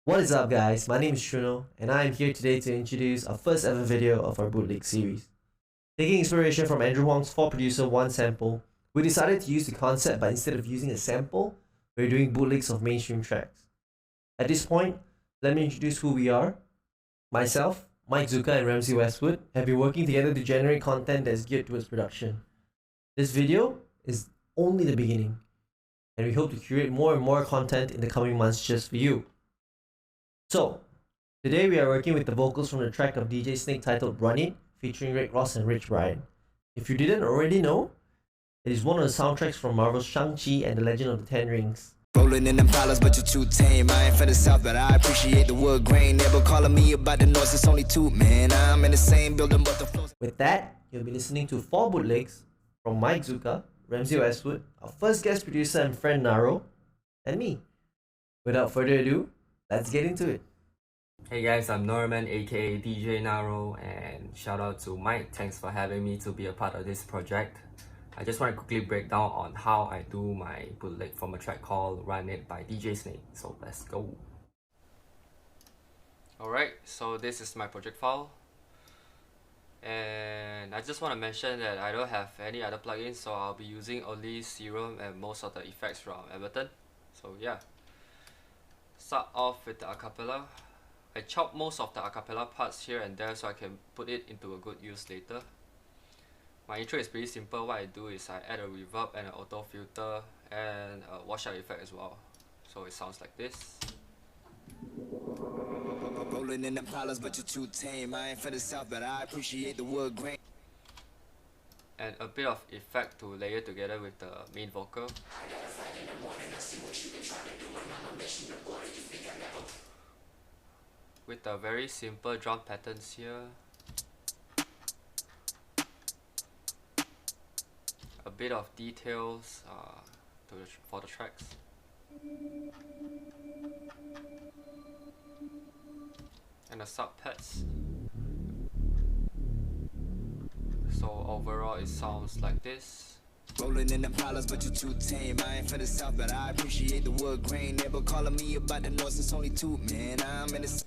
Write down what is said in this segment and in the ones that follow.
What is up guys, my name is Tchuno and I am here today to introduce our first ever video of our bootleg series. Taking inspiration from Andrew Huang's 4-producer 1 sample, we decided to use the concept but instead of using a sample, we're doing bootlegs of mainstream tracks. At this point, let me introduce who we are. Myself, Mike Zooka and Ramsey Westwood have been working together to generate content that is geared towards production. This video is only the beginning and we hope to curate more and more content in the coming months just for you. So, today we are working with the vocals from the track of DJ Snake titled Run It, featuring Rick Ross and Rich Brian. If you didn't already know, it is one of the soundtracks from Marvel's Shang-Chi and the Legend of the Ten Rings. Rolling in them dollars, but you're too tame. I ain't for the south, but I appreciate the wood grain. Never calling me about the noise, it's only two, man. I'm in the same building, but the flows. With that, you'll be listening to 4 bootlegs from Mike Zooka, Ramsey Westwood, our first guest producer and friend NARO, and me. Without further ado, let's get into it. Hey guys, I'm Norman aka DJ NARO, and shout out to Mike. Thanks for having me to be a part of this project. I just want to quickly break down on how I do my bootleg from a track called Run It by DJ Snake. So let's go. Alright, so this is my project file. And I just want to mention that I don't have any other plugins, so I'll be using only Serum and most of the effects from Ableton. So yeah. Start off with the acapella. I chop most of the acapella parts here and there so I can put it into a good use later. My intro is pretty simple. What I do is I add a reverb and an auto filter and a washout effect as well. So it sounds like this. Rolling in them dollars, but you're too tame. I ain't for the south, but I appreciate the wood grain. And a bit of effect to layer together with the main vocal. With the very simple drum patterns here. A bit of details for the tracks. And the sub pads. So overall it sounds like this. Rolling in them dollars, but you're too tame. I ain't for the south, but I appreciate the wood grain. Never calling me about the noise, it's only two, man. I'm in the.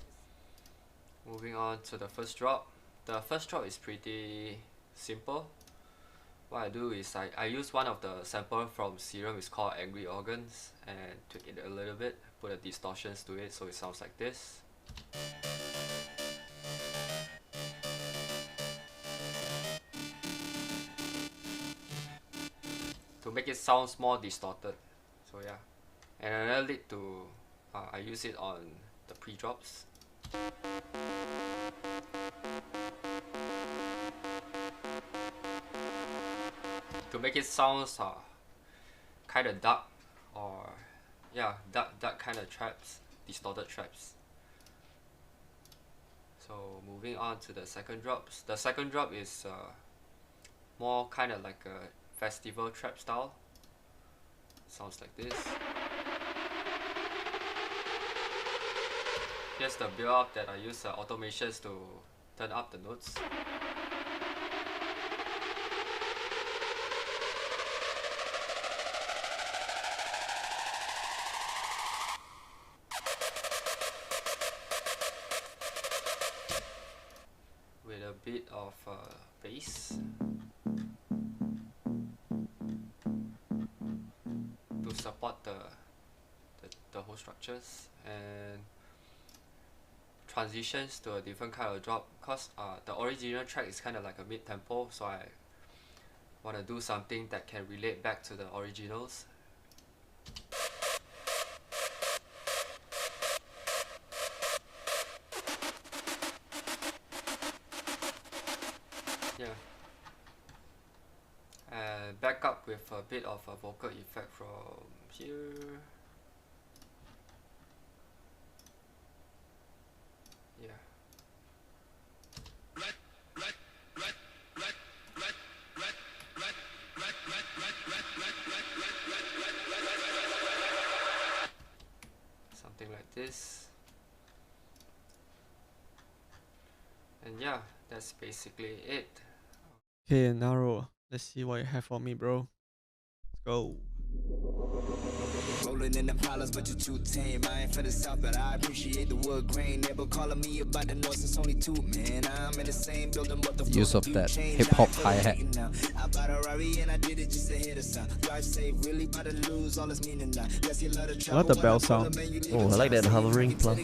Moving on to the first drop. The first drop is pretty simple. What I do is I use one of the samples from Serum, it's called Angry Organs, and tweak it a little bit, put a distortions to it so it sounds like this. To make it sound more distorted. So yeah. And another lead to I use it on the pre-drops. To make it sound kind of dark, or yeah, dark kind of traps, distorted traps. So moving on to the second drops. The second drop is more kind of like a festival trap style. Sounds like this. Here's the build up that I use automations to turn up the notes. With a bit of bass to support the whole structures, and transitions to a different kind of drop, because the original track is kind of like a mid-tempo, so I want to do something that can relate back to the originals. Yeah. And back up with a bit of a vocal effect from here. Yeah. Something like this. And yeah, that's basically it. Okay, NARO, let's see what you have for me, bro. Let's go. rolling in the palace, but you're too tame. I ain't for the south, but I appreciate the wood grain. Never calling me about the north, it's only two, man. I'm in the same building, but the Use of that hip-hop hi-hat. I bought a Rari and I did it just to hit a sound. Drive safe, really about to lose all its meaning now. Yes, you love to I travel. like the bell sound. Oh, I like that hovering plug. I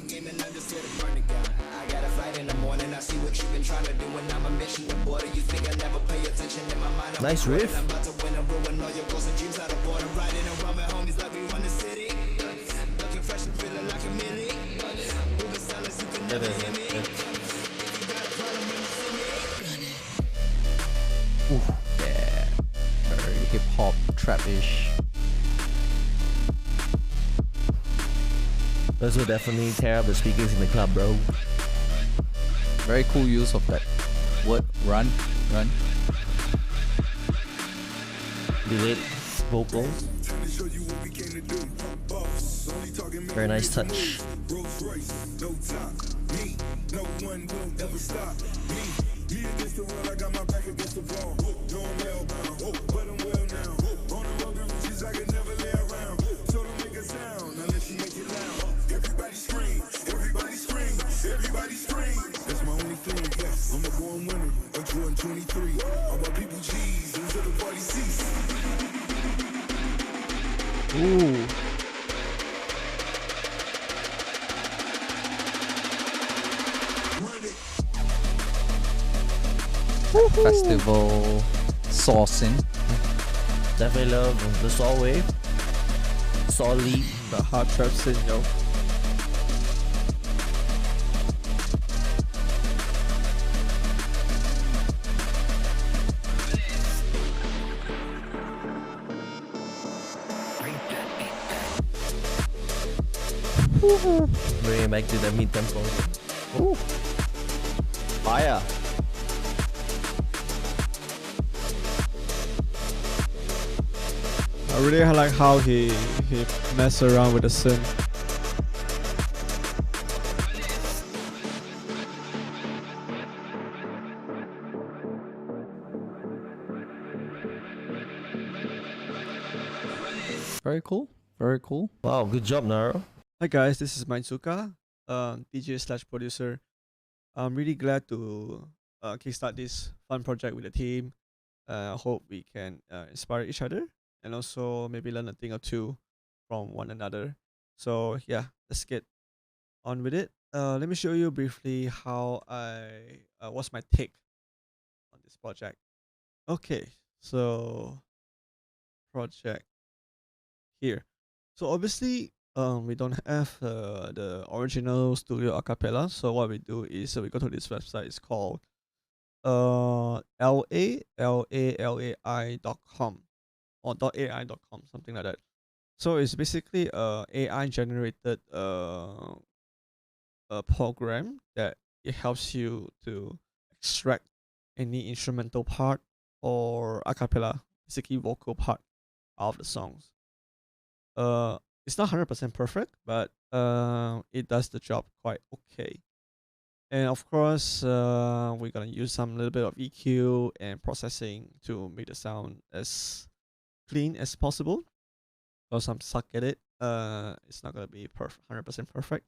got a flight in the morning, I see what you've been trying to do, and I'm a mission the border. You think I never pay attention in my mind? Nice riff. I'm about to win and ruin all your goals and dreams out of border. Riding around with homies like we run the city. Looking fresh and feeling like a millie. Moving silence, you can never hear me. If you got a problem, then you see me. Ooh, yeah, very hip-hop, trap-ish. Those will definitely tear up the speakers in the club, bro. Very cool use of that word run. Delayed vocals. Very nice touch. Ooh. Festival sourcing. Definitely love the saw wave. Saw lead. The hard trap scene, yo. Bring it back to the mid tempo. Ooh. Fire. I really like how he messed around with the synth. Very cool. Very cool. Wow, good job, Naro. Hi guys, this is my Suka, DJ/producer. I'm really glad to kickstart this fun project with the team. I hope we can inspire each other and also maybe learn a thing or two from one another. So yeah, let's get on with it. Let me show you briefly how what's my take on this project. Okay, so project here. So obviously, we don't have the original studio acapella. So what we do is we go to this website. It's called lalai.com or .ai.com, something like that. So it's basically a AI generated a program that it helps you to extract any instrumental part or acapella, basically vocal part of the songs. It's not 100% perfect, but it does the job quite okay. And of course, we're gonna use some little bit of EQ and processing to make the sound as clean as possible. Because I'm suck at it, it's not gonna be 100% perfect.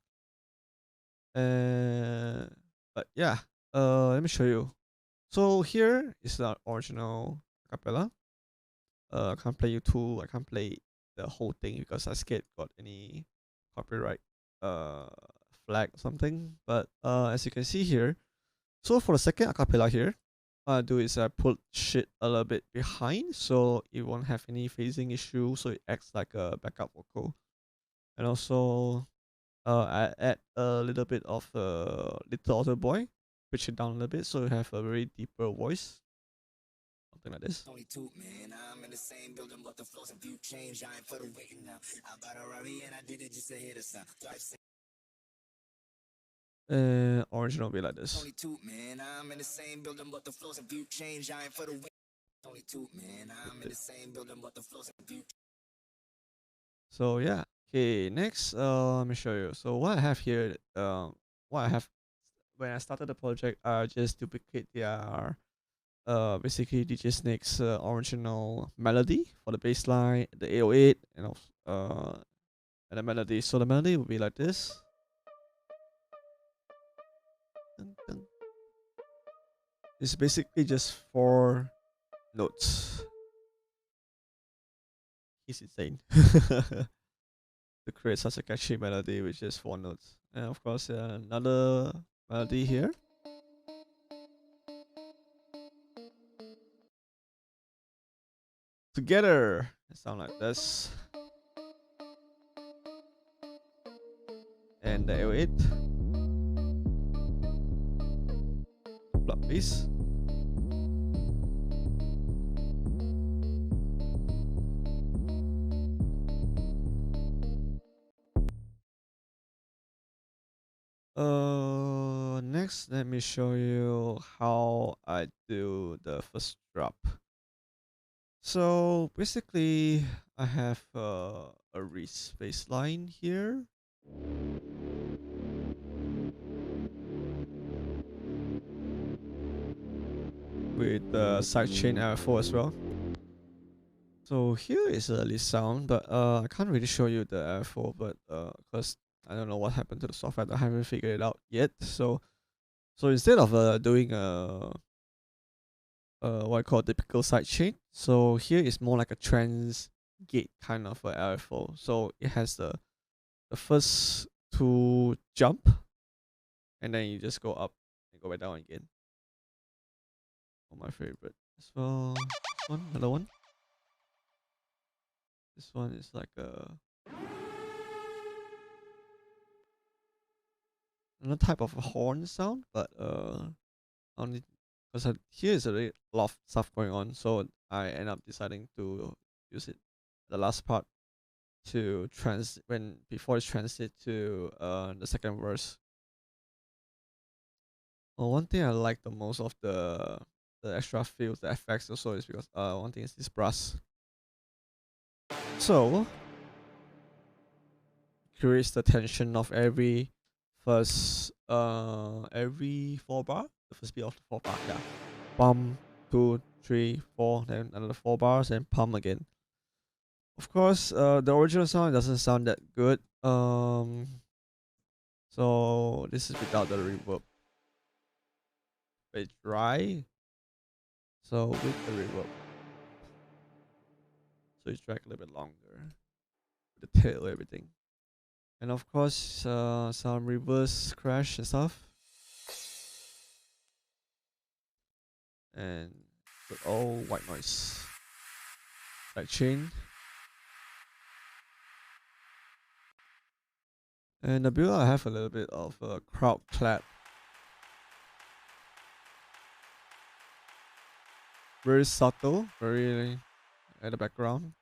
But yeah, let me show you. So here is the original acapella. I can't play I can't play the whole thing because I scared got any copyright flag or something. But as you can see here, so for the second acapella here, what I do is I put shit a little bit behind so it won't have any phasing issue, so it acts like a backup vocal. And also I add a little bit of Little Otter Boy, pitch it down a little bit so you have a very deeper voice. Something like this. Only two, man. I'm in the same building, but the flows and view change. I ain't for the waiting now. I bought a Rari and I did it just to hit a sound. Original be like this. Only two, man. I'm in the same building, but the flows and view change. I ain't for the waiting. Only two, man. I'm in the same building, but the flows and view. So yeah. Okay, next let me show you. So what I have here, what I have when I started the project, I just duplicate their basically DJ Snake's original melody for the bass line, the 808, and and the melody. So the melody will be like this. Dun, dun. It's basically just 4 notes. He's insane to create such a catchy melody with just 4 notes. And of course, another melody here. Together, it sound like this. And the 808. Plug, please. Next, let me show you how I do the first drop. So basically, I have a bass line here. With the sidechain LFO as well. So here is the lead sound, but I can't really show you the LFO, but because I don't know what happened to the software, I haven't figured it out yet. So instead of doing what I call typical sidechain, so here is more like a trans gate kind of a LFO. So it has the first 2 jump, and then you just go up and go back down again. My favorite as well. Another one. This one is like another type of a horn sound, but only because here is a lot of stuff going on, so I end up deciding to use it the last part to before it's transit to the second verse. Well, one thing I like the most of the extra fills, the effects also, is because one thing is this brass. So creates the tension of every 4 bar, the first beat of the 4 bar, yeah. Pump, 2, 3, 4, then another 4 bars, and pump again. Of course, the original sound doesn't sound that good. So this is without the reverb. It's dry. So with the reverb, so it's drag a little bit longer, the tail, everything, and of course some reverse crash and stuff, and all white noise, like chain. And the build I have a little bit of a crowd clap. Very subtle, very at the background.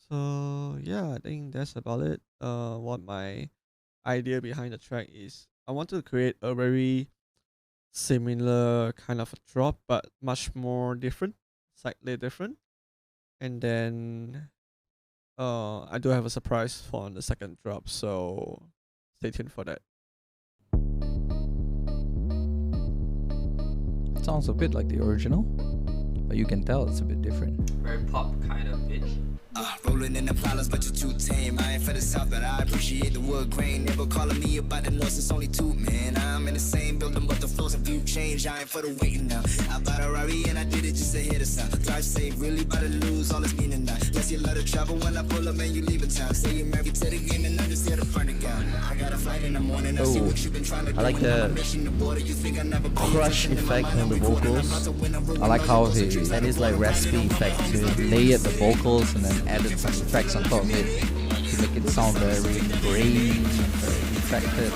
So yeah, I think that's about it. What my idea behind the track is, I want to create a very similar kind of a drop, but much more different, slightly different. And then I do have a surprise for the second drop, so stay tuned for that. Sounds a bit like the original, but you can tell it's a bit different. Very pop kind of bitch. Rolling in the palace, but you're too tame. I ain't for the south, but I appreciate the wood grain. Never calling me about the north, it's only 2, man. I'm in the same building, but the floors have few changed. I ain't for the waiting now. I bought a Rari and I did it just to hear the sound. Drive safe, really about to lose all its meaning now. Yes, you love to travel when I pull up and you leave a town. Say you're married to the game and I'm just here to burn it down. I got a flight in the morning, I see what you've been trying to do. I like the crush effect on the vocals. I like how he And it's like raspy effect too. layered the vocals and then added some effects on top of it to make it sound very brave and very effective.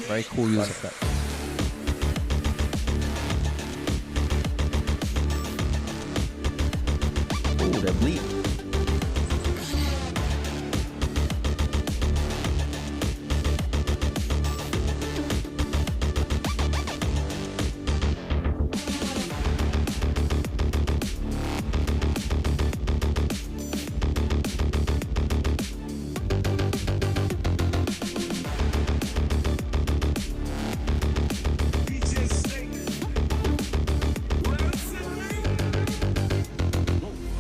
Very cool use of that. Oh, that bleed.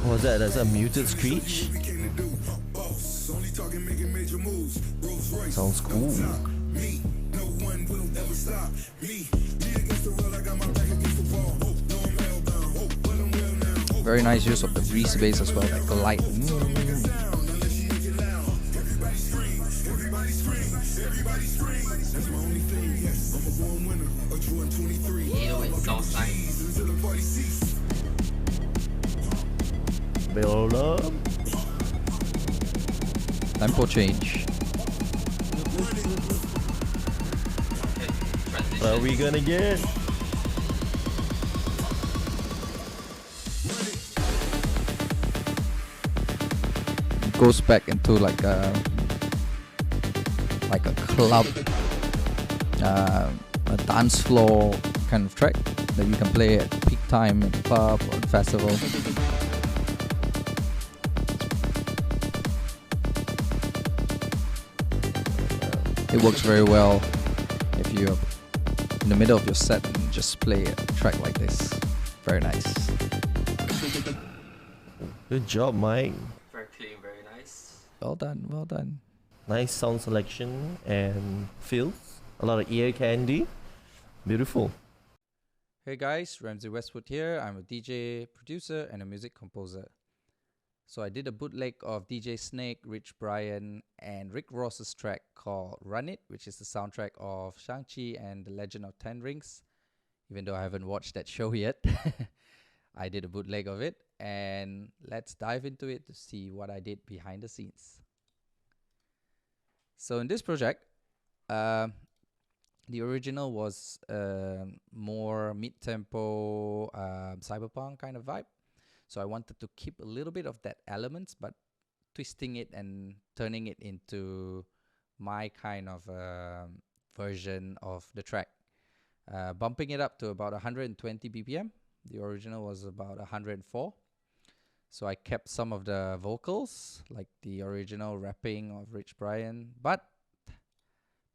Was that as a muted screech? Sounds cool. Very nice use of the Reese bass as well, like glide. It sounds nice. Build up. Tempo change. What are we gonna get? Goes back into like a club, a dance floor kind of track that you can play at peak time in the club or festival. It works very well if you're in the middle of your set and just play a track like this. Very nice. Good job, Mike. Very clean, very nice. Well done, well done. Nice sound selection and feels. A lot of ear candy. Beautiful. Hey guys, Ramsey Westwood here. I'm a DJ, producer, and a music composer. So I did a bootleg of DJ Snake, Rich Brian, and Rick Ross's track called Run It, which is the soundtrack of Shang-Chi and the Legend of Ten Rings. Even though I haven't watched that show yet, I did a bootleg of it, and let's dive into it to see what I did behind the scenes. So in this project, the original was more mid-tempo cyberpunk kind of vibe. So I wanted to keep a little bit of that elements, but twisting it and turning it into my kind of version of the track. Bumping it up to about 120 BPM. The original was about 104. So I kept some of the vocals, like the original rapping of Rich Brian, but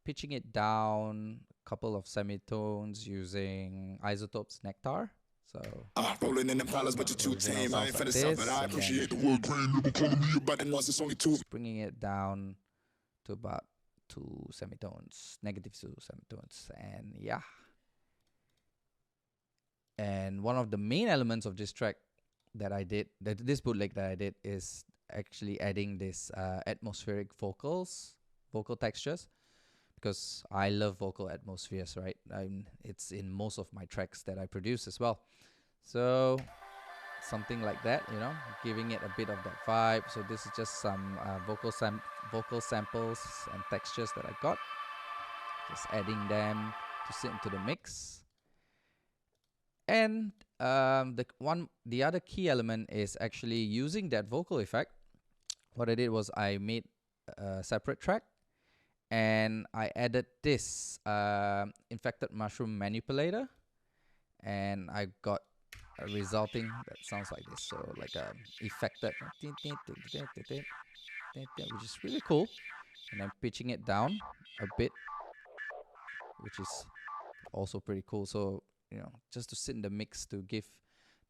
pitching it down a couple of semitones using Isotope's Nectar. So rolling in the palace, but you're too tame. I ain't finna this, stop, but I appreciate the word grain. Never calling me about the noise, it's only two. bringing it down to about 2 semitones, negative 2 semitones, and yeah. And one of the main elements of this track that I did, this bootleg that I did, is actually adding this atmospheric vocal textures, because I love vocal atmospheres, right? It's in most of my tracks that I produce as well. So something like that, you know, giving it a bit of that vibe. So this is just some vocal samples and textures that I got, just adding them to sit into the mix. And the other key element is actually using that vocal effect. What I did was I made a separate track, and I added this infected mushroom manipulator, and I got a resulting that sounds like this. So like a effected, which is really cool. And I'm pitching it down a bit, which is also pretty cool. So, you know, just to sit in the mix to give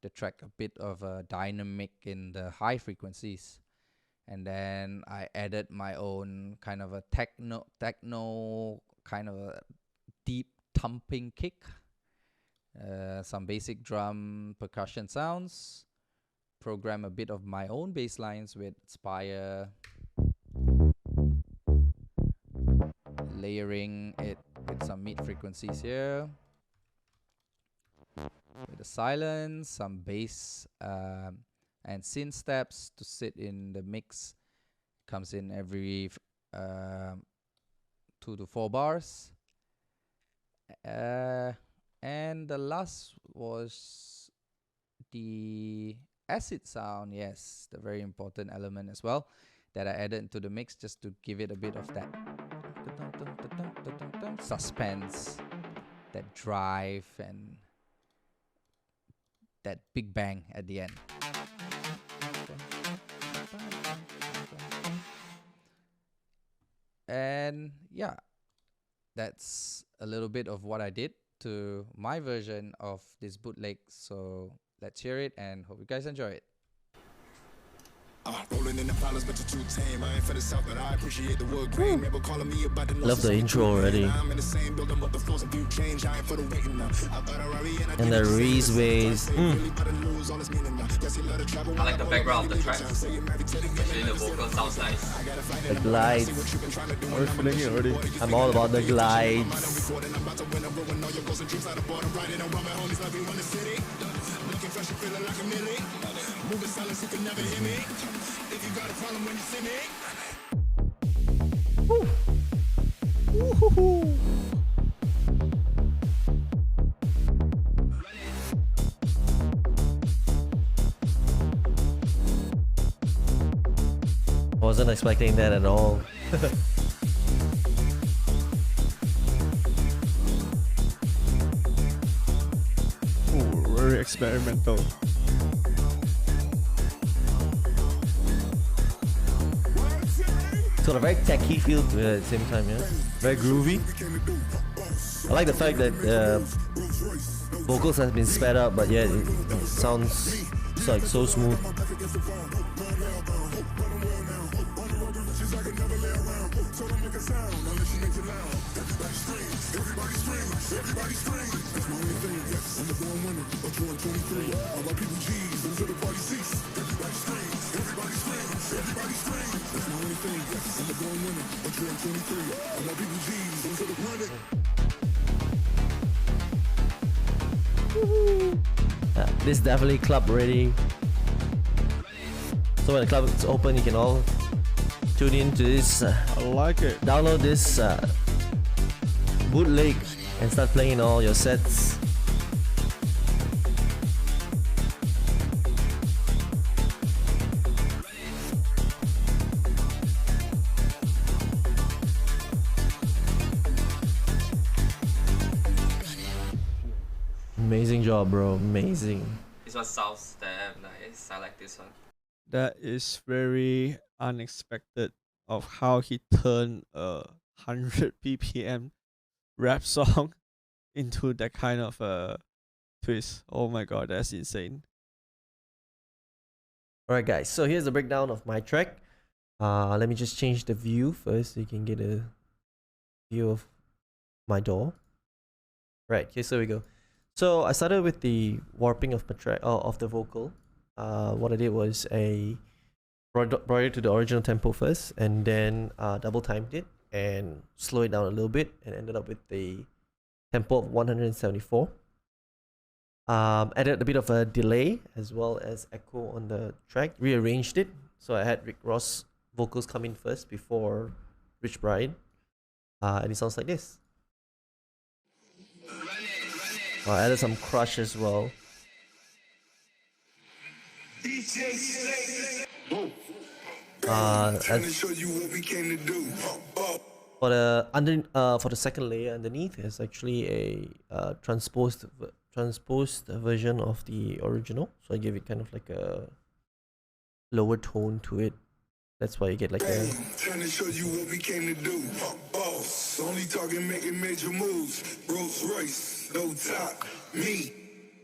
the track a bit of a dynamic in the high frequencies. And then I added my own kind of a techno kind of a deep thumping kick, some basic drum percussion sounds, program a bit of my own bass lines with Spire, layering it with some mid frequencies here, with the silence, some bass and synth steps to sit in the mix. Comes in every 2 to 4 bars. And the last was the acid sound. Yes, the very important element as well that I added into the mix, just to give it a bit of that suspense, that drive, and that big bang at the end. And yeah, that's a little bit of what I did to my version of this bootleg. So let's hear it and hope you guys enjoy it. Rolling in the palace, but you're too tame. I ain't for the south, but I appreciate the wood grain. Never calling me about the Love the intro already. I'm in the same building, but the floors of view change. I ain't for the waiting now. And the Reese ways. I like the background of the track. Actually, the vocal sounds nice. The glides. I'm feeling it already. I'm all about the glides. Wasn't expecting that at all. Ooh, very experimental. It's got a very techy feel to it at the same time, yeah. Very groovy. I like the fact that vocals has been sped up, but yet it sounds like so smooth. This is definitely club ready. So when the club is open, you can all tune in to this. I like it. Download this bootleg and start playing in all your sets. Amazing job, bro. Amazing. This one sounds damn nice. I like this one. That is very unexpected of how he turned a 100 BPM rap song into that kind of twist. Oh my god, that's insane. Alright guys, so here's the breakdown of my track. Let me just change the view first so you can get a view of my DAW. Right, okay, so we go. So I started with the warping of my track, of the vocal. What I did was brought it to the original tempo first, and then double timed it and slow it down a little bit, and ended up with the tempo of 174. Added a bit of a delay as well as echo on the track. Rearranged it, so I had Rick Ross vocals come in first before Rich Brian, and it sounds like this. I added some crush as well. For the second layer underneath, there's actually a transposed version of the original. So I gave it kind of like a lower tone to it. That's why you get like a. Trying to show you what we came to do. Boss, only talking, making major moves. Rolls Royce, no top, me.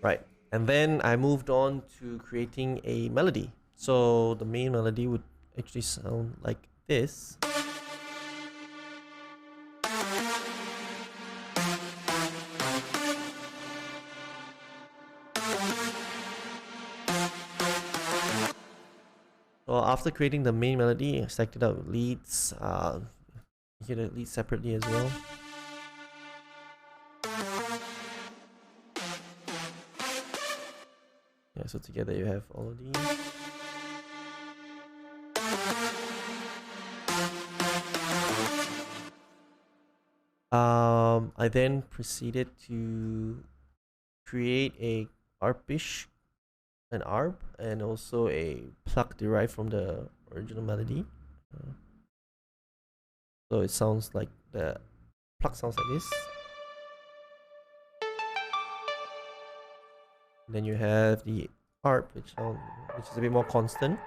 Right, and then I moved on to creating a melody. So the main melody would actually sound like this. So after creating the main melody, I stacked it up with leads. You hear the leads separately as well. Yeah, so together you have all of these. I then proceeded to create a arpish, an arp, and also a pluck derived from the original melody. So it sounds like the pluck sounds like this. Then you have the arp, which is a bit more constant.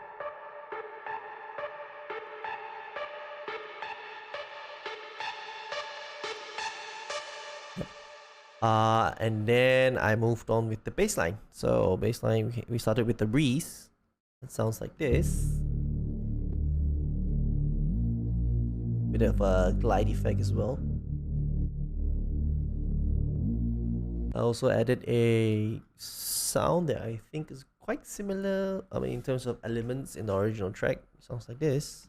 And then I moved on with the bass line. So bass line, we started with the breeze. It sounds like this. bit of a glide effect as well. I also added a sound that I think is quite similar. I mean, in terms of elements in the original track, it sounds like this.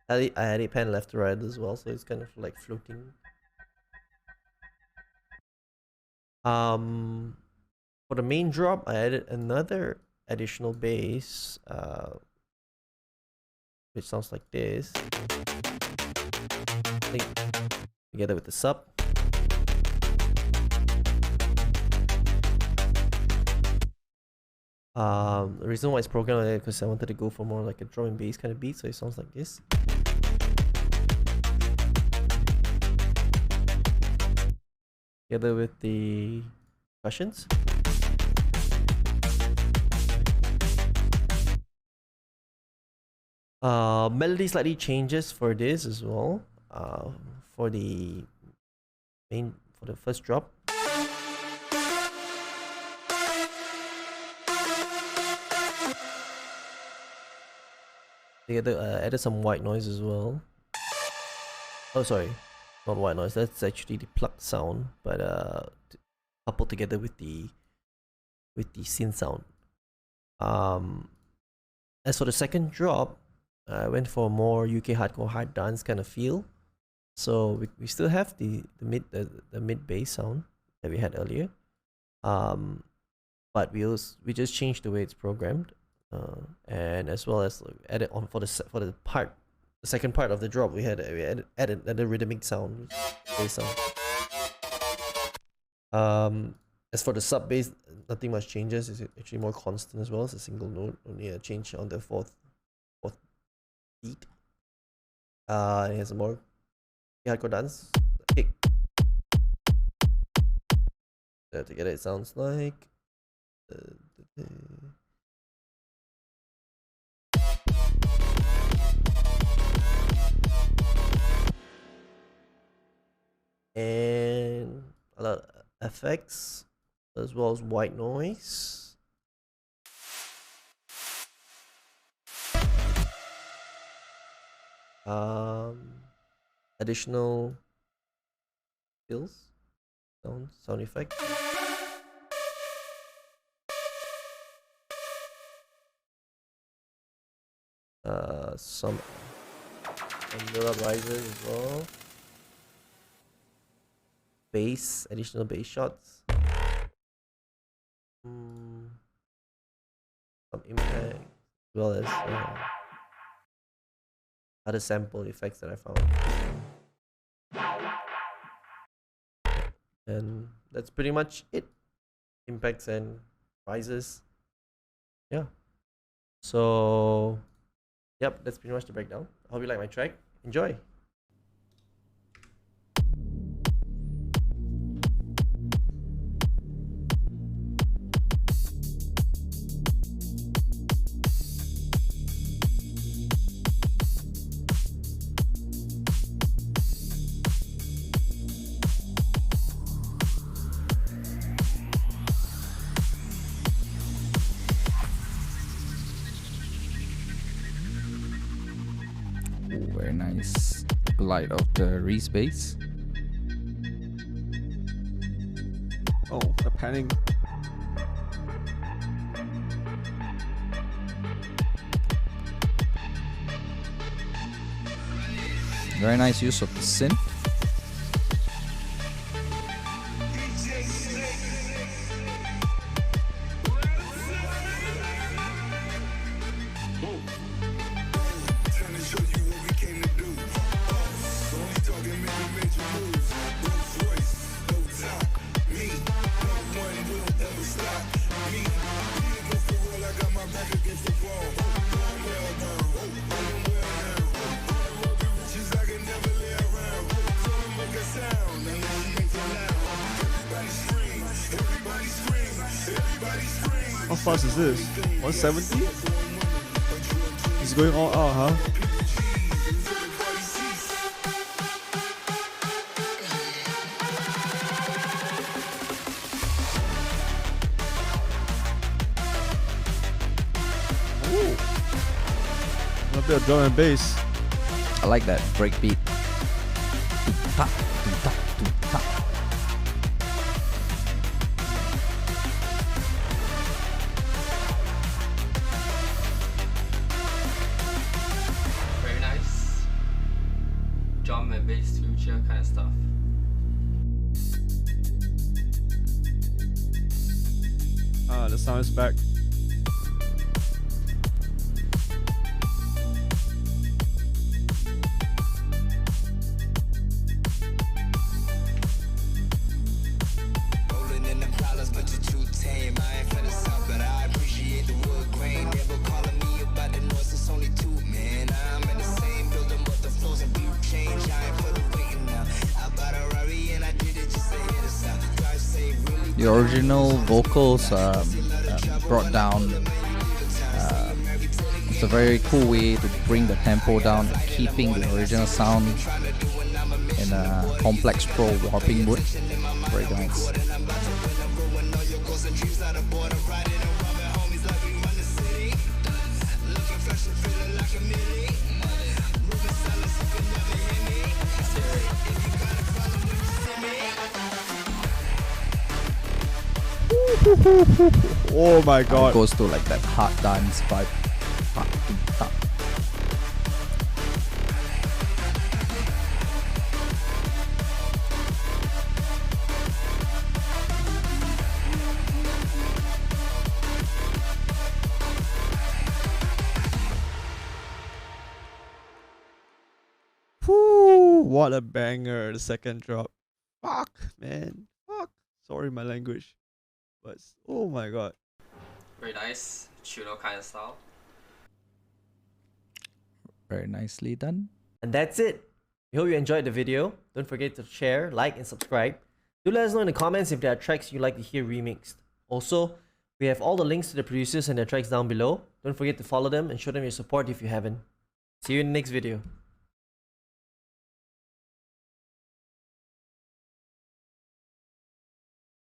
I added pan left to right as well, so it's kind of like floating. For the main drop, I added another additional bass, which sounds like this. Together with the sub. The reason why it's programmed like that because I wanted to go for more like a drum and bass kind of beat, so it sounds like this. Together with the percussions. Melody slightly changes for this as well. For the first drop. Together, added some white noise as well. Oh, sorry, not white noise. That's actually the plucked sound, but coupled together with the synth sound. As for the second drop, I went for a more UK hardcore hard dance kind of feel. So we still have the mid bass sound that we had earlier, but we just changed the way it's programmed, and as well as added on for the second part of the drop we added the rhythmic sound, bass sound. As for the sub bass, nothing much changes. It's actually more constant as well. It's a single note, only a change on the fourth beat. It has a more hardcore dance kick. So together it sounds like and a lot of effects as well as white noise. Additional fills, sound effects. Some build-up risers as well. Bass, additional bass shots. Some impact, as well as other sample effects that I found. And that's pretty much it. Impacts and rises. Yeah. So, yep, that's pretty much the breakdown. I hope you like my track. Enjoy. Very nice glide of the Reese bass. Oh, the panning. Very nice use of the synth. How fast is this? 170? It's going all out, huh? Ooh. A bit of drum and bass. I like that breakbeat. Doom-ta, doom-ta, doom-ta. Very nice. Drum and bass future kind of stuff. The sound is back. Rolling in the dollars, but you're too tame. I ain't finna south, but I appreciate the wood grain. Never calling me about the noise, it's only two, man. I'm in the same building, but the floors and view change. I ain't for the waiting now. I bought a Rari and I did it just to hit the sound. Drive safe, really. The original vocals brought down. It's a very cool way to bring the tempo down, keeping the original sound in a complex pro warping mode. Very nice. Oh my god. It goes to like that hard dance vibe. Ha, dum, ta. Whew, what a banger, the second drop. Fuck, man. Fuck. Sorry my language. But oh my god. Very nice. Tchuno kind of style. Very nicely done. And that's it. We hope you enjoyed the video. Don't forget to share, like, and subscribe. Do let us know in the comments if there are tracks you'd like to hear remixed. Also, we have all the links to the producers and their tracks down below. Don't forget to follow them and show them your support if you haven't. See you in the next video.